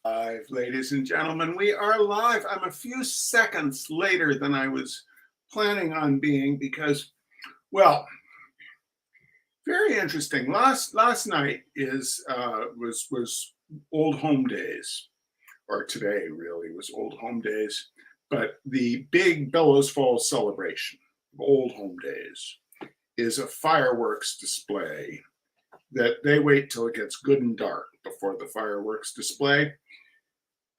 Live, ladies and gentlemen, we are live. I'm a few seconds later than I was planning on being because, well, very interesting. Last night was Old Home Days, or today really was Old Home Days, but the big Bellows Falls celebration of Old Home Days is a fireworks display that they wait till it gets good and dark before the fireworks display.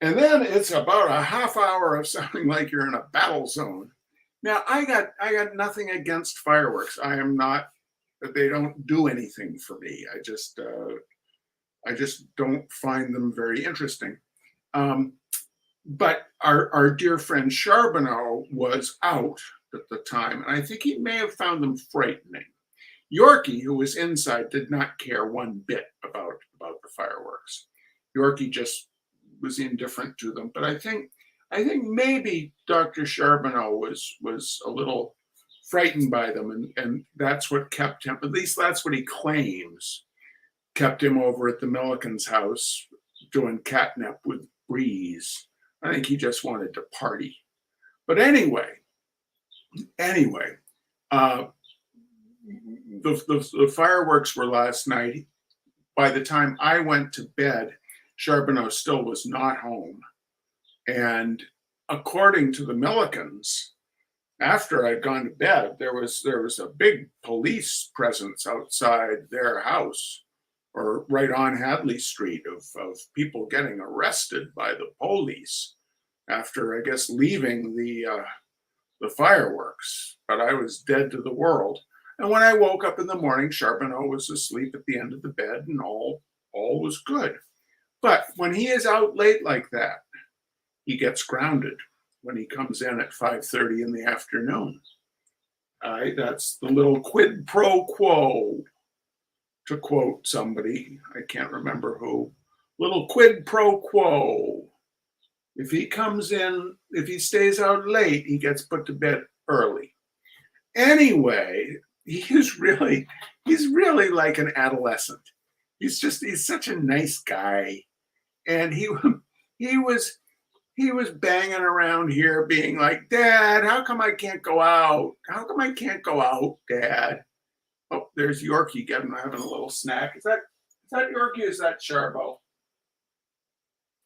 And then it's about a half hour of sounding like you're in a battle zone. Now, I got nothing against fireworks. I am not. They don't do anything for me. I just don't find them very interesting. But our dear friend Charbonneau was out at the time, and I think he may have found them frightening. Yorkie, who was inside, did not care one bit about the fireworks. Yorkie just was indifferent to them. But I think maybe Dr. Charbonneau was a little frightened by them, and that's what kept him, at least that's what he claims, kept him over at the Milliken's house doing catnip with Breeze. I think he just wanted to party. But anyway, the fireworks were last night. By the time I went to bed, Charbonneau still was not home. And according to the Millikens, after I'd gone to bed, there was a big police presence outside their house, or right on Hadley Street, of people getting arrested by the police after, I guess, leaving the fireworks. But I was dead to the world. And when I woke up in the morning, Charbonneau was asleep at the end of the bed, and all was good. But when he is out late like that, he gets grounded when he comes in at 5:30 in the afternoon. That's the little quid pro quo, to quote somebody, I can't remember who. Little quid pro quo. If he comes in, if he stays out late, he gets put to bed early. Anyway, he's really like an adolescent. He's such a nice guy. And he was banging around here being like, Dad, how come I can't go out? How come I can't go out, Dad? Oh, there's Yorkie having a little snack. Is that Yorkie or is that Charbo?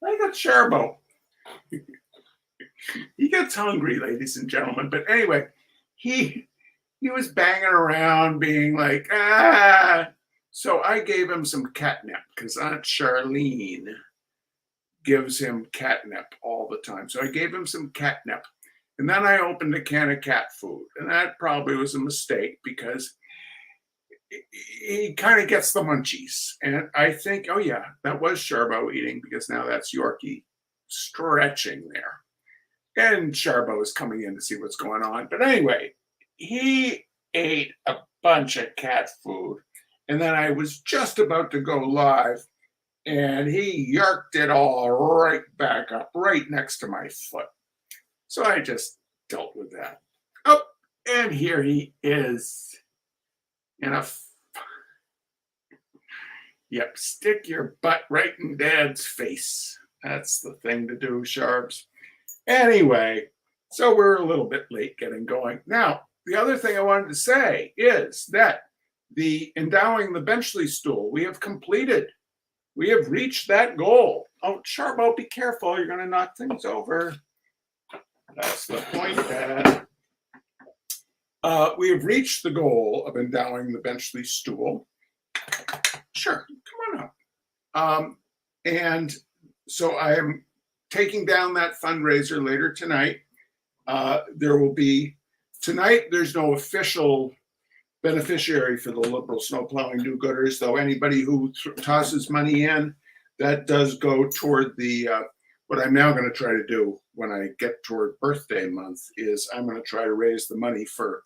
I got Charbo. He gets hungry, ladies and gentlemen. But anyway, he was banging around being like, ah. So I gave him some catnip because Aunt Charlene gives him catnip all the time. So I gave him some catnip. And then I opened a can of cat food. And that probably was a mistake because he kind of gets the munchies. And I think, oh yeah, that was Charbo eating, because now that's Yorkie stretching there. And Charbo is coming in to see what's going on. But anyway, he ate a bunch of cat food. And then I was just about to go live, and he yarked it all right back up, right next to my foot. So I just dealt with that. Oh, and here he is. Yep, stick your butt right in Dad's face. That's the thing to do, Sharps. Anyway, so we're a little bit late getting going. Now, the other thing I wanted to say is that the endowing the Benchley stool, we have completed. We have reached that goal. Oh, Charbo, be careful. You're going to knock things over. That's the point, Dad. We have reached the goal of endowing the Benchley stool. Sure, come on up. And so I am taking down that fundraiser later tonight. There will be, tonight, there's no official beneficiary for the Liberal snowplowing do-gooders, though anybody who tosses money in, that does go toward the, what I'm now going to try to do when I get toward birthday month is I'm going to try to raise the money for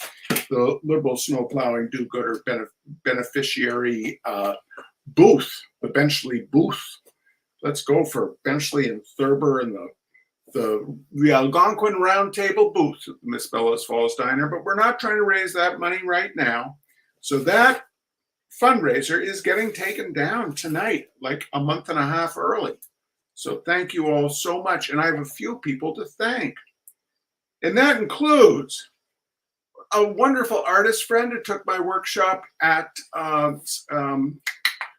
the Liberal snowplowing do-gooder beneficiary booth, the Benchley booth. Let's go for Benchley and Thurber and the Algonquin Roundtable booth at Miss Bellows Falls Diner, but we're not trying to raise that money right now. So that fundraiser is getting taken down tonight, like a month and a half early. So thank you all so much. And I have a few people to thank. And that includes a wonderful artist friend who took my workshop at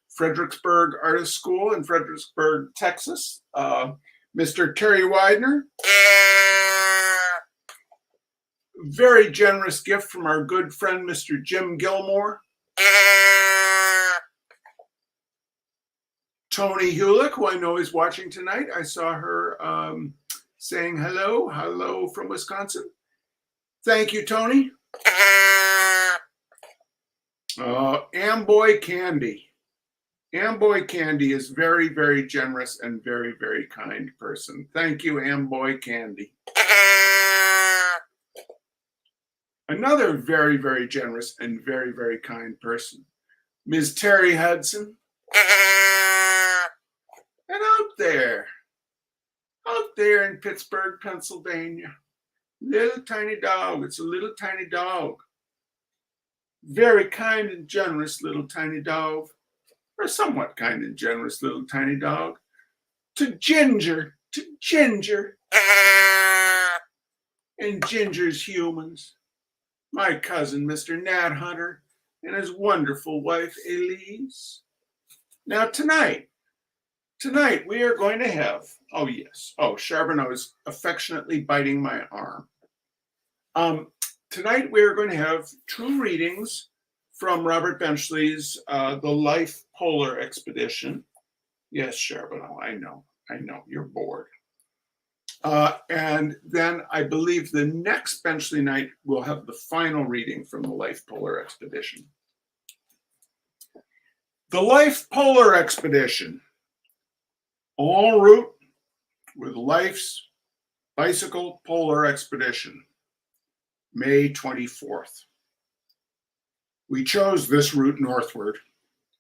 Fredericksburg Artist School in Fredericksburg, Texas, Mr. Terry Widener. Very generous gift from our good friend, Mr. Jim Gilmore. Tony Hulick, who I know is watching tonight. I saw her saying hello from Wisconsin. Thank you, Tony. Amboy Candy. Amboy Candy is very, very generous and very, very kind person. Thank you, Amboy Candy. Another very, very generous and very, very kind person, Ms. Terry Hudson. And out there in Pittsburgh, Pennsylvania, little tiny dog. It's a little tiny dog. Very kind and generous little tiny dog, or somewhat kind and generous little tiny dog. To Ginger. And Ginger's humans. My cousin, Mr. Nat Hunter, and his wonderful wife, Elise. Now tonight we are going to have, Charbonneau is affectionately biting my arm. Tonight we are going to have 2 readings from Robert Benchley's The Life Polar Expedition. Yes, Charbonneau, I know, you're bored. And then I believe the next Benchley night we'll have the final reading from The Life Polar Expedition. The Life Polar Expedition. En route with Life's Bicycle Polar Expedition, May 24th. We chose this route northward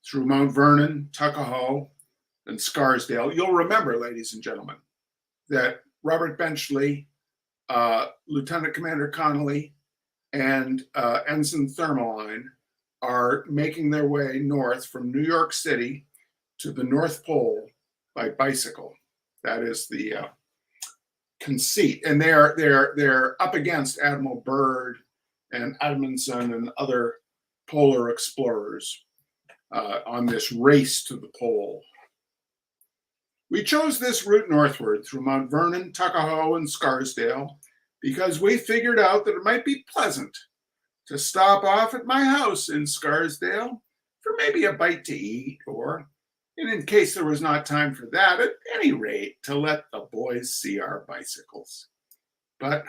through Mount Vernon, Tuckahoe, and Scarsdale. You'll remember, ladies and gentlemen, that Robert Benchley, Lieutenant Commander Connolly, and Ensign Thermaline are making their way north from New York City to the North Pole by bicycle. That is the conceit, and they're up against Admiral Byrd and Edmondson and other polar explorers on this race to the pole. We chose this route northward through Mount Vernon, Tuckahoe, and Scarsdale because we figured out that it might be pleasant to stop off at my house in Scarsdale for maybe a bite to eat, or, and in case there was not time for that, at any rate, to let the boys see our bicycles. But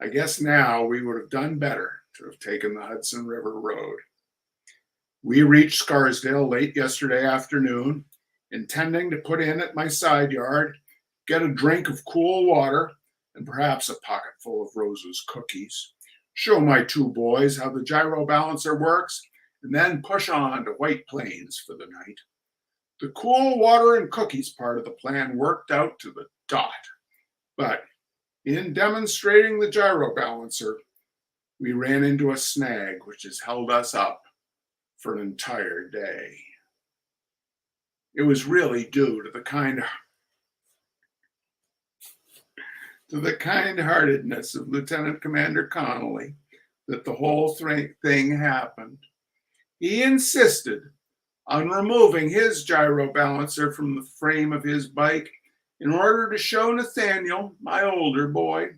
I guess now we would have done better to have taken the Hudson River Road. We reached Scarsdale late yesterday afternoon, intending to put in at my side yard, get a drink of cool water, and perhaps a pocket full of Rose's cookies, show my 2 boys how the gyro balancer works, and then push on to White Plains for the night. The cool water and cookies part of the plan worked out to the dot. But in demonstrating the gyro balancer, we ran into a snag which has held us up for an entire day. It was really due to the kind-heartedness of Lieutenant Commander Connolly that the whole thing happened. He insisted on removing his gyro balancer from the frame of his bike in order to show Nathaniel, my older boy,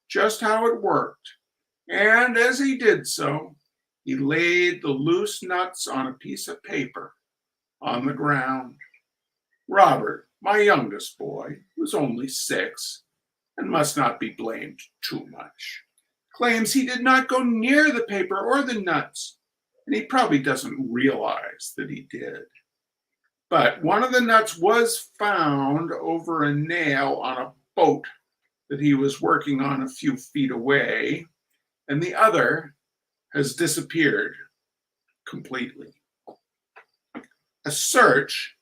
just how it worked. And as he did so, he laid the loose nuts on a piece of paper on the ground. Robert, my youngest boy, was only 6 and must not be blamed too much, claims he did not go near the paper or the nuts, and he probably doesn't realize that he did. But one of the nuts was found over a nail on a boat that he was working on a few feet away, and the other has disappeared completely. A search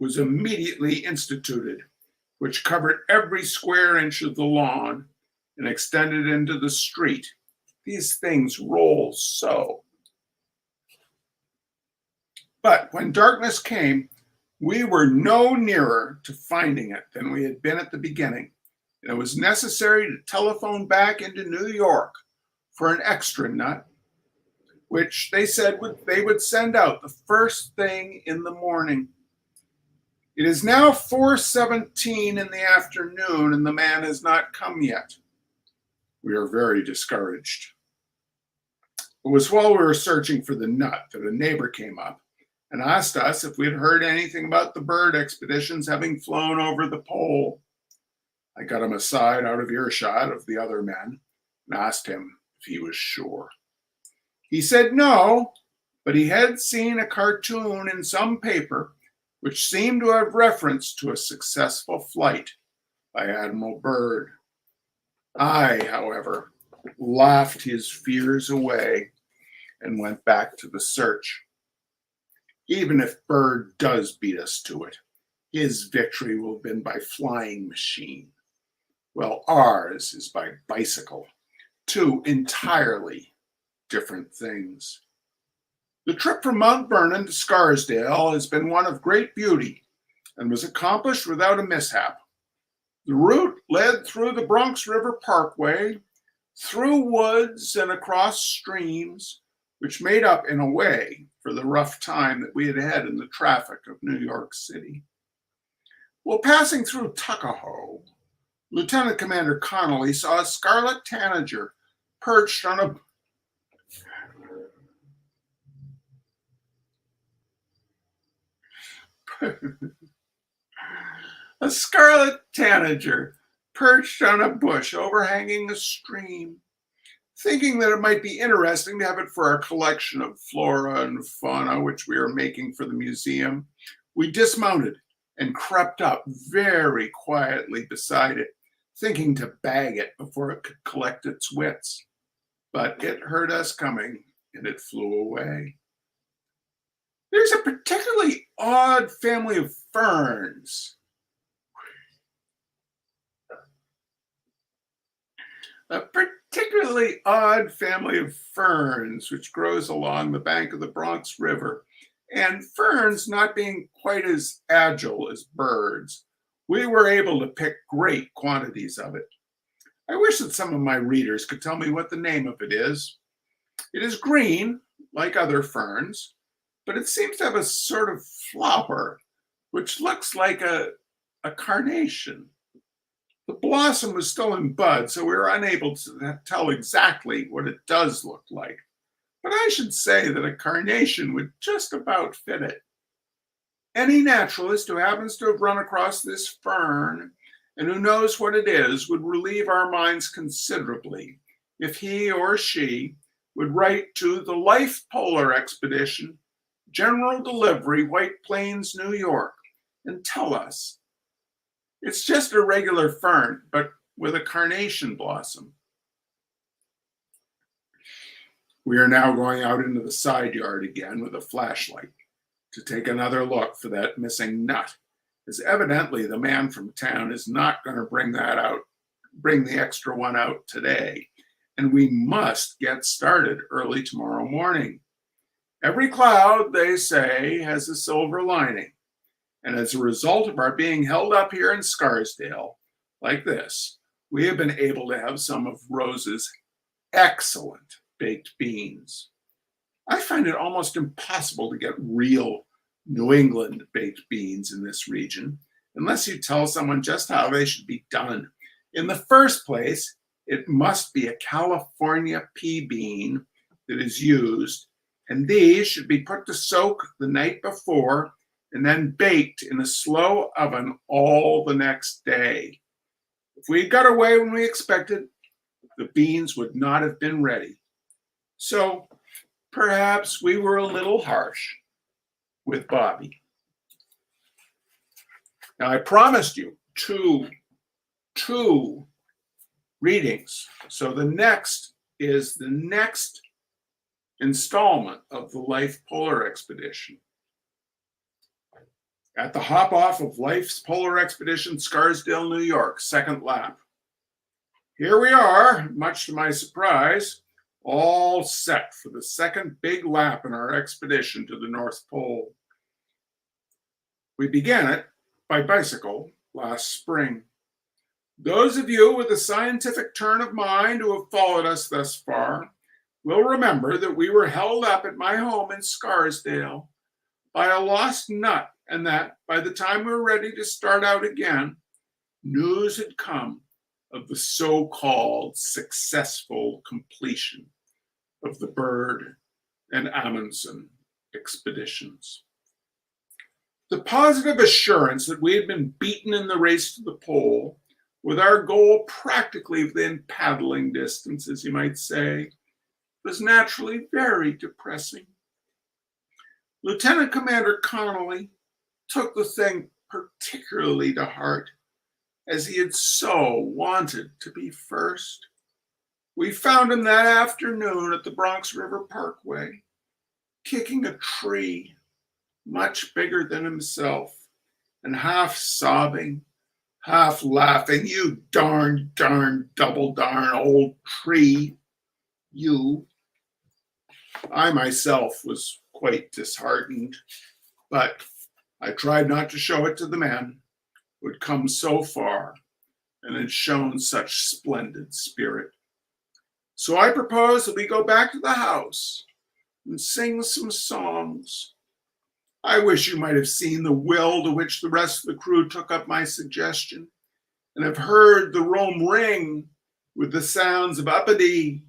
was immediately instituted, which covered every square inch of the lawn and extended into the street. These things roll so. But when darkness came, We were no nearer to finding it than we had been at the beginning, and it was necessary to telephone back into New York for an extra nut, which they said they would send out the first thing in the morning. It is now 4:17 in the afternoon, and the man has not come yet. We are very discouraged. It was while we were searching for the nut that a neighbor came up and asked us if we had heard anything about the bird expeditions having flown over the pole. I got him aside out of earshot of the other men and asked him if he was sure. He said no, but he had seen a cartoon in some paper which seemed to have reference to a successful flight by Admiral Byrd. I, however, laughed his fears away and went back to the search. Even if Byrd does beat us to it, his victory will have been by flying machine, while ours is by bicycle. Two entirely different things. The trip from Mount Vernon to Scarsdale has been one of great beauty and was accomplished without a mishap. The route led through the Bronx River Parkway, through woods and across streams, which made up in a way for the rough time that we had had in the traffic of New York City. While passing through Tuckahoe, Lieutenant Commander Connolly saw a scarlet tanager perched on a scarlet tanager perched on a bush overhanging a stream. Thinking that it might be interesting to have it for our collection of flora and fauna, which we are making for the museum, we dismounted and crept up very quietly beside it, thinking to bag it before it could collect its wits. But it heard us coming and it flew away. There's a particularly odd family of ferns. A particularly odd family of ferns which grows along the bank of the Bronx River. And ferns not being quite as agile as birds, we were able to pick great quantities of it. I wish that some of my readers could tell me what the name of it is. It is green, like other ferns, but it seems to have a sort of flower, which looks like a carnation. The blossom was still in bud, so we were unable to tell exactly what it does look like. But I should say that a carnation would just about fit it. Any naturalist who happens to have run across this fern and who knows what it is would relieve our minds considerably if he or she would write to the Life Polar Expedition, General Delivery, White Plains, New York, and tell us. It's just a regular fern, but with a carnation blossom. We are now going out into the side yard again with a flashlight to take another look for that missing nut, as evidently the man from town is not going to bring the extra one out today, and we must get started early tomorrow morning. Every cloud, they say, has a silver lining. And as a result of our being held up here in Scarsdale, like this, we have been able to have some of Rose's excellent baked beans. I find it almost impossible to get real New England baked beans in this region, unless you tell someone just how they should be done. In the first place, it must be a California pea bean that is used, and these should be put to soak the night before and then baked in a slow oven all the next day. If we had got away when we expected, the beans would not have been ready. So perhaps we were a little harsh with Bobby. Now I promised you two readings. So the next is the next installment of the Life Polar Expedition. At the hop off of Life's Polar Expedition, Scarsdale, New York, second lap. Here we are, much to my surprise, all set for the second big lap in our expedition to the North Pole. We began it by bicycle last spring. Those of you with a scientific turn of mind who have followed us thus far will remember that we were held up at my home in Scarsdale by a lost nut, and that by the time we were ready to start out again, news had come of the so-called successful completion of the Byrd and Amundsen expeditions. The positive assurance that we had been beaten in the race to the pole, with our goal practically within paddling distance, as you might say, was naturally very depressing. Lieutenant Commander Connolly took the thing particularly to heart, as he had so wanted to be first. We found him that afternoon at the Bronx River Parkway, kicking a tree much bigger than himself, and half sobbing, half laughing. "You darn, double darn old tree, you." I myself was quite disheartened, but I tried not to show it to the men who had come so far and had shown such splendid spirit. So I propose that we go back to the house and sing some songs. I wish you might have seen the will to which the rest of the crew took up my suggestion, and have heard the room ring with the sounds of Uppity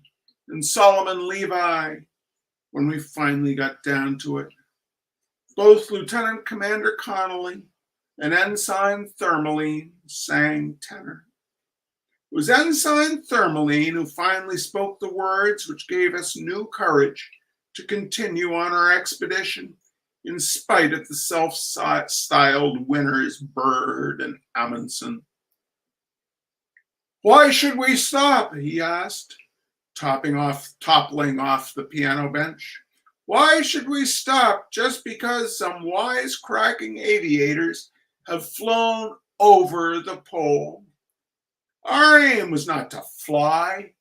and Solomon Levi when we finally got down to it. Both Lieutenant Commander Connolly and Ensign Thermaline sang tenor. It was Ensign Thermaline who finally spoke the words which gave us new courage to continue on our expedition, in spite of the self-styled winners Byrd and Amundsen. "Why should we stop?" he asked, toppling off the piano bench. "Why should we stop just because some wise-cracking aviators have flown over the pole? Our aim was not to fly.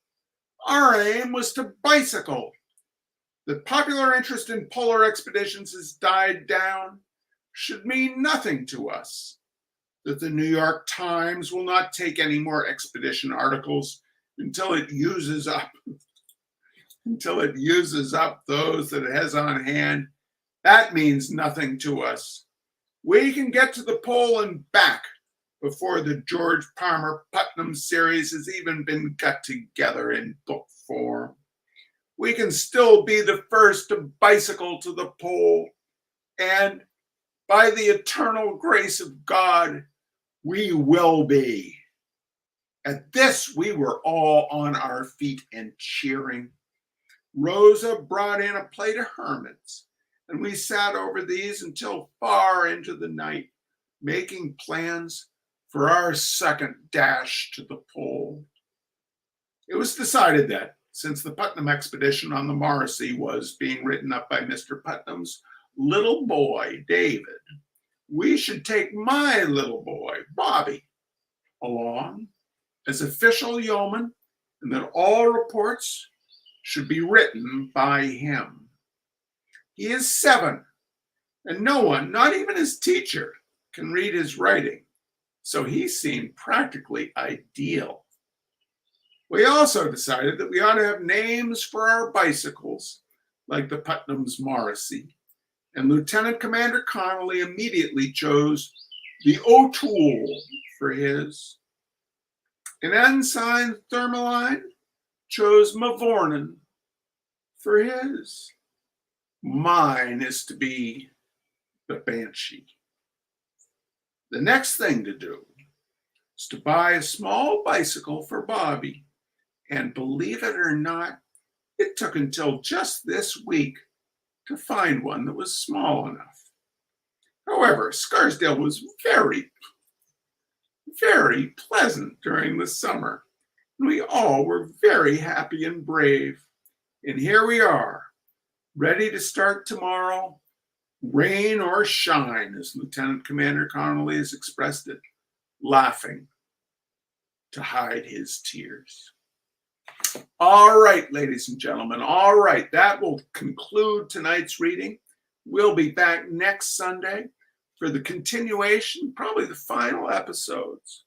Our aim was to bicycle. That popular interest in polar expeditions has died down should mean nothing to us. That the New York Times will not take any more expedition articles until it uses up those that it has on hand, that means nothing to us. We can get to the pole and back before the George Palmer Putnam series has even been got together in book form. We can still be the first to bicycle to the pole, and by the eternal grace of God, we will be." At this, we were all on our feet and cheering. Rosa brought in a plate of hermits, and we sat over these until far into the night, making plans for our second dash to the pole. It was decided that, since the Putnam expedition on the Morrissey was being written up by Mr. Putnam's little boy, David, we should take my little boy, Bobby, along as official yeoman, and that all reports should be written by him. He is 7, and no one, not even his teacher, can read his writing, so he seemed practically ideal. We also decided that we ought to have names for our bicycles, like the Putnam's Morrissey, and Lieutenant Commander Connolly immediately chose the O'Toole for his. And Ensign Thermaline chose Mavournon for his. Mine is to be the Benchley. The next thing to do is to buy a small bicycle for Bobby, and believe it or not, it took until just this week to find one that was small enough. However, Scarsdale was very, very pleasant during the summer, and we all were very happy and brave. And here we are, ready to start tomorrow, rain or shine, as Lieutenant Commander Connolly has expressed it, laughing to hide his tears. All right, ladies and gentlemen, all right, that will conclude tonight's reading. We'll be back next Sunday for the continuation, probably the final episodes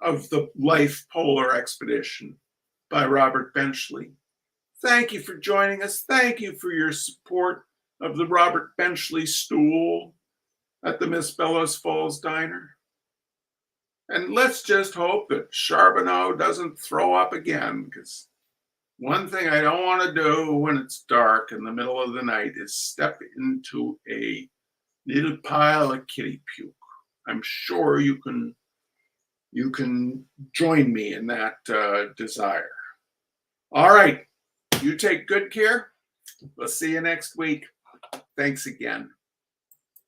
of the Life Polar Expedition by Robert Benchley. Thank you for joining us. Thank you for your support of the Robert Benchley stool at the Miss Bellows Falls Diner. And let's just hope that Charbonneau doesn't throw up again, because one thing I don't want to do when it's dark in the middle of the night is step into a little pile of kitty puke. I'm sure you can join me in that desire. All right, you take good care. We'll see you next week. Thanks again.